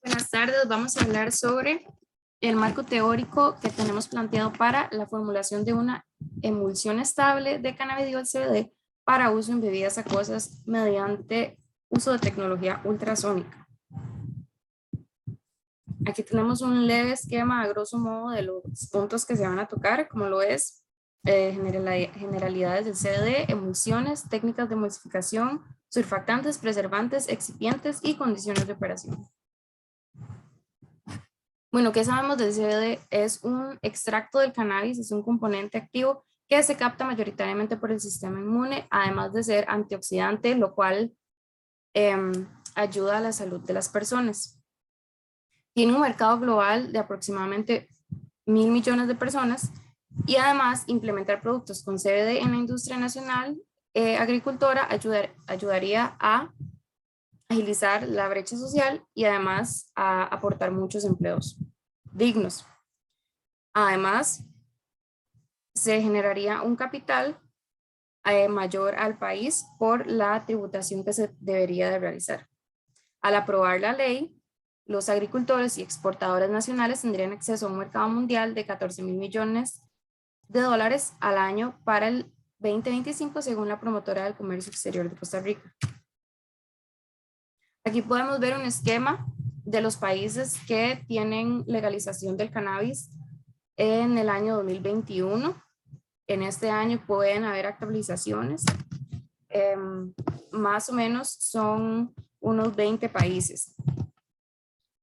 Buenas tardes, vamos a hablar sobre el marco teórico que tenemos planteado para la formulación de una emulsión estable de cannabidiol CBD para uso en bebidas acuosas mediante uso de tecnología ultrasónica. Aquí tenemos un leve esquema a grosso modo de los puntos que se van a tocar, como lo es generalidades del CBD, emulsiones, técnicas de emulsificación, surfactantes, preservantes, excipientes y condiciones de operación. Bueno, ¿qué sabemos del CBD? Es un extracto del cannabis, es un componente activo que se capta mayoritariamente por el sistema inmune, además de ser antioxidante, lo cual ayuda a la salud de las personas. Tiene un mercado global de aproximadamente 1.000 millones de personas y además implementar productos con CBD en la industria nacional agricultora ayudaría a agilizar la brecha social y además a aportar muchos empleos dignos. Además, se generaría un capital mayor al país por la tributación que se debería de realizar. Al aprobar la ley, los agricultores y exportadores nacionales tendrían acceso a un mercado mundial de 14.000 millones de dólares al año para el 2025, según la promotora del comercio exterior de Costa Rica. Aquí podemos ver un esquema de los países que tienen legalización del cannabis en el año 2021. En este año pueden haber actualizaciones. Más o menos son unos 20 países.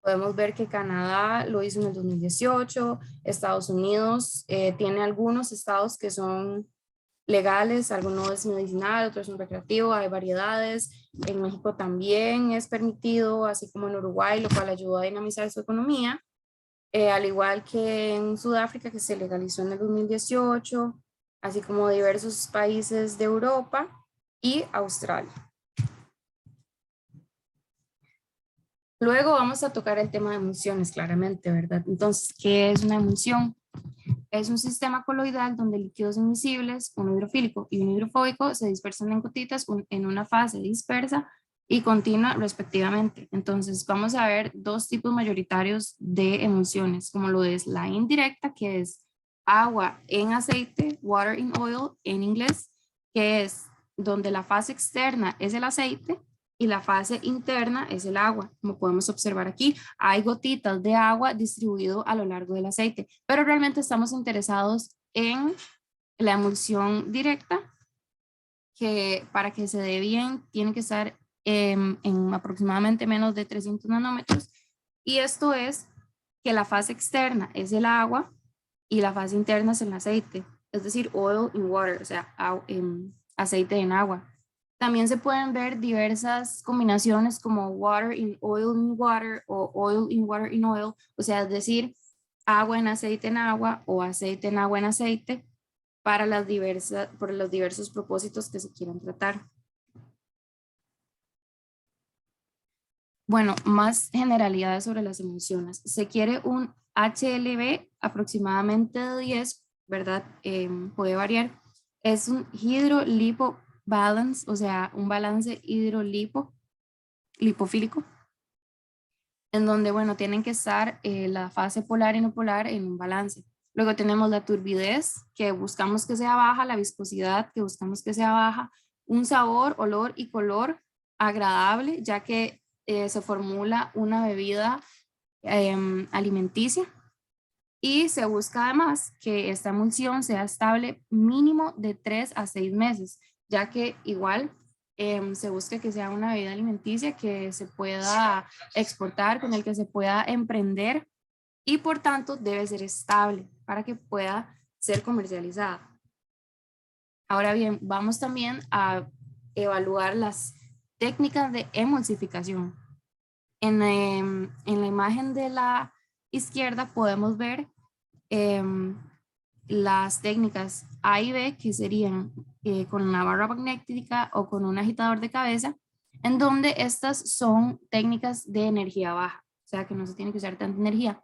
Podemos ver que Canadá lo hizo en el 2018, Estados Unidos tiene algunos estados que son legales, algunos es medicinal, otros son recreativo, hay variedades. En México también es permitido, así como en Uruguay, lo cual ayudó a dinamizar su economía. Al igual que en Sudáfrica, que se legalizó en el 2018, así como diversos países de Europa y Australia. Luego vamos a tocar el tema de emulsiones, claramente, ¿verdad? Entonces, ¿qué es una emulsión? Es un sistema coloidal donde líquidos inmiscibles, uno hidrofílico y un hidrofóbico, se dispersan en gotitas en una fase dispersa y continua respectivamente. Entonces vamos a ver dos tipos mayoritarios de emulsiones, como lo es la indirecta, que es agua en aceite, water in oil en inglés, que es donde la fase externa es el aceite y la fase interna es el agua. Como podemos observar aquí, hay gotitas de agua distribuido a lo largo del aceite, pero realmente estamos interesados en la emulsión directa, que para que se dé bien tiene que estar en aproximadamente menos de 300 nanómetros, y esto es que la fase externa es el agua y la fase interna es el aceite, es decir, oil in water, o sea, aceite en agua. También se pueden ver diversas combinaciones como water in water o oil in water in oil, o sea, es decir, agua en agua o aceite en agua en aceite para por los diversos propósitos que se quieran tratar. Bueno, más generalidades sobre las emulsiones. Se quiere un HLB aproximadamente de 10, ¿verdad? Puede variar. Es un hidrolipo balance, o sea, un balance lipofílico, en donde, bueno, tienen que estar la fase polar y no polar en un balance. Luego tenemos la turbidez, que buscamos que sea baja, la viscosidad, que buscamos que sea baja, un sabor, olor y color agradable, ya que se formula una bebida alimenticia, y se busca además que esta emulsión sea estable mínimo de 3 a 6 meses, ya que igual se busca que sea una bebida alimenticia que se pueda exportar, con el que se pueda emprender, y por tanto debe ser estable para que pueda ser comercializada. Ahora bien, vamos también a evaluar las técnicas de emulsificación. En la imagen de la izquierda podemos ver las técnicas A y B, que serían con una barra magnética o con un agitador de cabeza, en donde estas son técnicas de energía baja, o sea que no se tiene que usar tanta energía.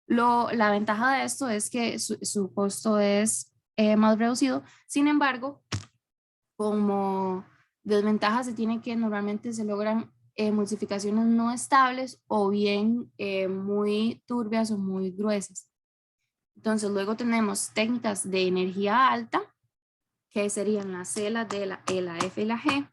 La ventaja de esto es que su costo es más reducido. Sin embargo, como desventaja se tiene que normalmente se logran emulsificaciones no estables o bien muy turbias o muy gruesas. Entonces luego tenemos técnicas de energía alta, que serían la C, la D, la E, la F y la G,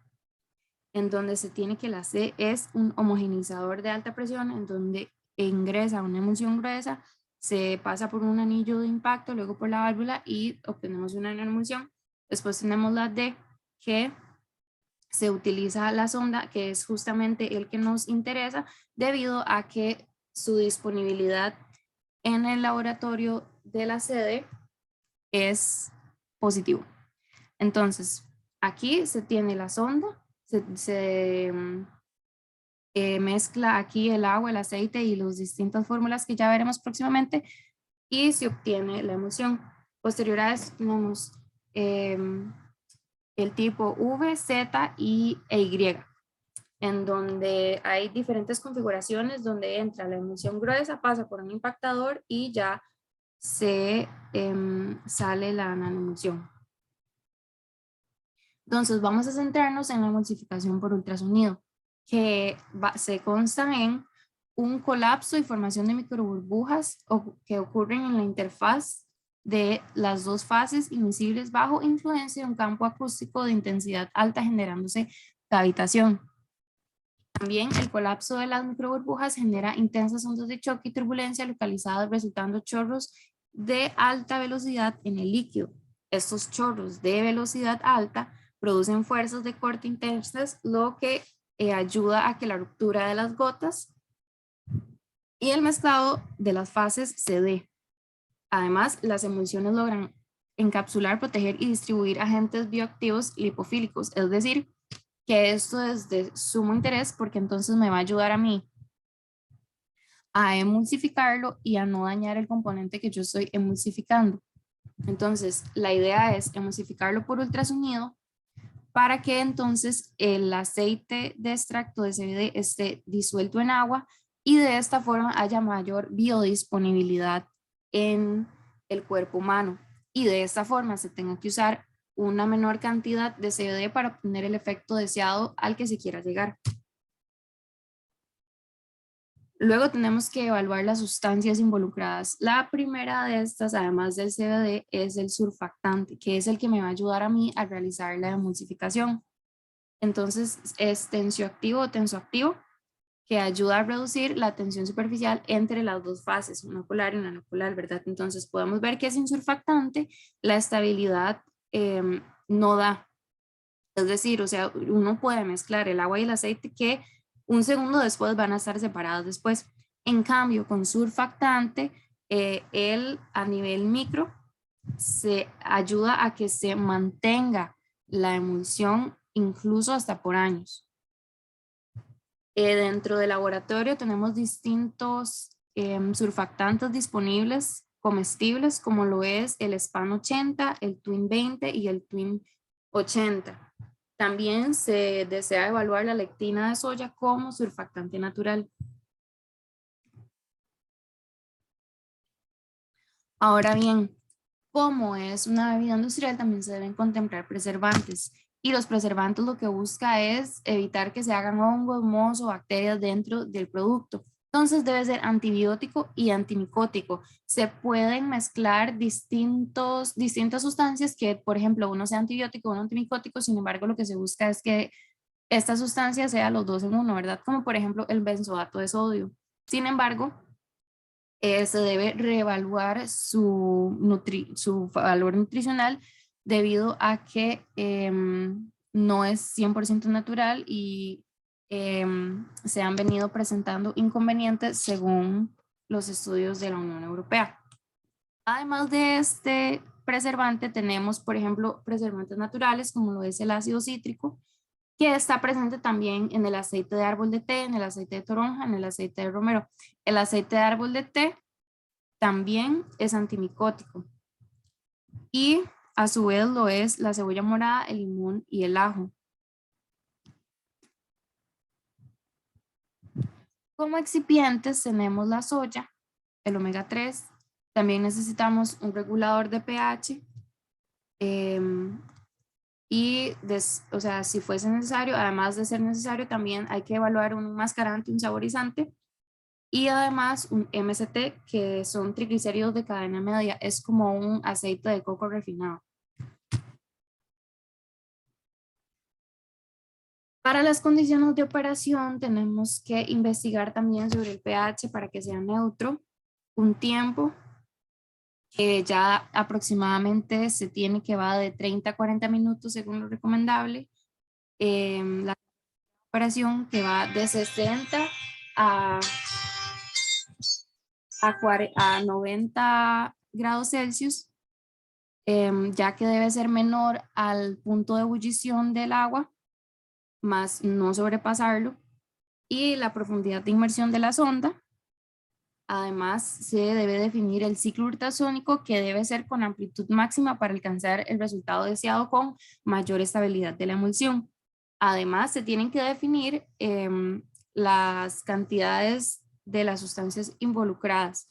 en donde se tiene que la C es un homogeneizador de alta presión, en donde ingresa una emulsión gruesa, se pasa por un anillo de impacto, luego por la válvula y obtenemos una emulsión. Después tenemos la D, que se utiliza la sonda, que es justamente el que nos interesa, debido a que su disponibilidad en el laboratorio de la sede es positivo. Entonces, aquí se tiene la sonda, se mezcla aquí el agua, el aceite y las distintas fórmulas que ya veremos próximamente y se obtiene la emulsión. Posterior a eso tenemos el tipo V, Z e Y, en donde hay diferentes configuraciones donde entra la emulsión gruesa, pasa por un impactador y ya se sale la nanoemulsión. Entonces vamos a centrarnos en la emulsificación por ultrasonido, que se consta en un colapso y formación de microburbujas que ocurren en la interfaz de las dos fases invisibles bajo influencia de un campo acústico de intensidad alta generándose cavitación. También el colapso de las microburbujas genera intensas ondas de choque y turbulencia localizadas resultando chorros de alta velocidad en el líquido. Estos chorros de velocidad alta producen fuerzas de corte intensas, lo que ayuda a que la ruptura de las gotas y el mezclado de las fases se dé. Además, las emulsiones logran encapsular, proteger y distribuir agentes bioactivos lipofílicos, es decir, que esto es de sumo interés porque entonces me va a ayudar a mí a emulsificarlo y a no dañar el componente que yo estoy emulsificando. Entonces, la idea es emulsificarlo por ultrasonido para que entonces el aceite de extracto de CBD esté disuelto en agua y de esta forma haya mayor biodisponibilidad en el cuerpo humano. Y de esta forma se tenga que usar una menor cantidad de CBD para obtener el efecto deseado al que se quiera llegar. Luego tenemos que evaluar las sustancias involucradas. La primera de estas, además del CBD, es el surfactante, que es el que me va a ayudar a mí a realizar la emulsificación. Entonces es tensioactivo o tensoactivo, que ayuda a reducir la tensión superficial entre las dos fases, una polar y una no polar, ¿verdad? Entonces podemos ver que sin surfactante la estabilidad no da. Es decir, o sea, uno puede mezclar el agua y el aceite que un segundo después van a estar separados después. En cambio, con surfactante, él a nivel micro se ayuda a que se mantenga la emulsión incluso hasta por años. Dentro del laboratorio tenemos distintos surfactantes disponibles comestibles, como lo es el SPAN 80, el Twin 20 y el Twin 80. También se desea evaluar la lectina de soya como surfactante natural. Ahora bien, como es una bebida industrial, también se deben contemplar preservantes. Y los preservantes lo que busca es evitar que se hagan hongos, mohos o bacterias dentro del producto. Entonces debe ser antibiótico y antimicótico. Se pueden mezclar distintas sustancias que, por ejemplo, uno sea antibiótico, uno antimicótico, sin embargo, lo que se busca es que esta sustancia sea los dos en uno, ¿verdad? Como por ejemplo el benzoato de sodio. Sin embargo, se debe reevaluar su valor nutricional debido a que no es 100% natural y se han venido presentando inconvenientes según los estudios de la Unión Europea. Además de este preservante, tenemos, por ejemplo, preservantes naturales como lo es el ácido cítrico, que está presente también en el aceite de árbol de té, en el aceite de toronja, en el aceite de romero. El aceite de árbol de té también es antimicótico y a su vez lo es la cebolla morada, el limón y el ajo. Como excipientes tenemos la soya, el omega 3, también necesitamos un regulador de pH Y, o sea, si fuese necesario, además de ser necesario, también hay que evaluar un enmascarante, un saborizante y además un MST, que son triglicéridos de cadena media, es como un aceite de coco refinado. Para las condiciones de operación tenemos que investigar también sobre el pH para que sea neutro, un tiempo que ya aproximadamente se tiene que va de 30 a 40 minutos según lo recomendable. La operación que va de 60 a, a 90 grados Celsius, ya que debe ser menor al punto de ebullición del agua, más no sobrepasarlo, y la profundidad de inmersión de la sonda. Además, se debe definir el ciclo ultrasónico, que debe ser con amplitud máxima para alcanzar el resultado deseado con mayor estabilidad de la emulsión. Además, se tienen que definir las cantidades de las sustancias involucradas,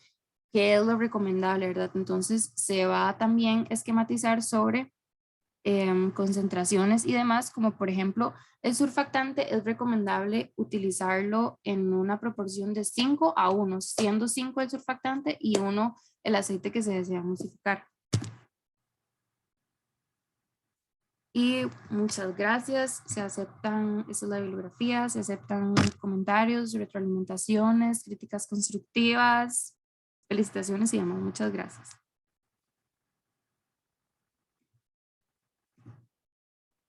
que es lo recomendable, ¿verdad? Entonces, se va también a esquematizar sobre concentraciones y demás, como por ejemplo el surfactante es recomendable utilizarlo en una proporción de 5 a 1, siendo 5 el surfactante y 1 el aceite que se desea emulsificar. Y muchas gracias, se aceptan, esta es la bibliografía, se aceptan comentarios, retroalimentaciones, críticas constructivas, felicitaciones y demás. Muchas gracias.